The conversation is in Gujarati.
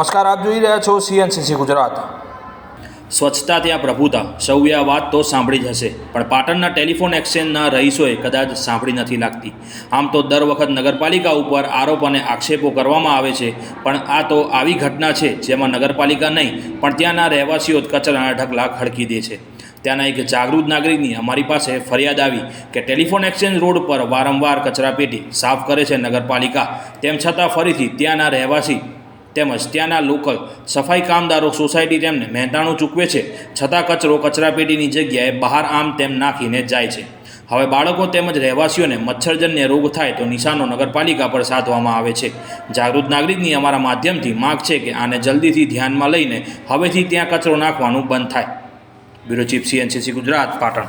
નમસ્કાર, આપ જોઈ રહ્યા છો CNCC ગુજરાત। સ્વચ્છતા ત્યાં પ્રભુતા, સૌએ આ વાત તો સાંભળી જ હશે, પણ પાટણના ટેલિફોન એક્સચેન્જના રહીશોએ કદાચ સાંભળી નથી લાગતી। આમ તો દર વખત નગરપાલિકા ઉપર આરોપ અને આક્ષેપો કરવામાં આવે છે, પણ આ તો આવી ઘટના છે જેમાં નગરપાલિકા નહીં પણ ત્યાંના રહેવાસીઓ જ કચરાના ઢગલા ખડકી દે છે। ત્યાંના એક જાગૃત નાગરિકની અમારી પાસે ફરિયાદ આવી કે ટેલિફોન એક્સચેન્જ રોડ પર વારંવાર કચરાપેટી સાફ કરે છે નગરપાલિકા, તેમ છતાં ફરીથી ત્યાંના રહેવાસી તેમજ ત્યાંના લોકલ સફાઈ કામદારો સોસાયટી તેમને મહેનતાણું ચૂકવે છે, છતાં કચરો કચરાપેટીની જગ્યાએ બહાર આમ તેમ નાખીને જાય છે। હવે બાળકો તેમજ રહેવાસીઓને મચ્છરજન્ય રોગ થાય તો નિશાનો નગરપાલિકા પર સાધવામાં આવે છે। જાગૃત નાગરિકની અમારા માધ્યમથી માંગ છે કે આને જલ્દીથી ધ્યાનમાં લઈને હવેથી ત્યાં કચરો નાખવાનું બંધ થાય। Bureau chief CNCC Gujarat, Patan.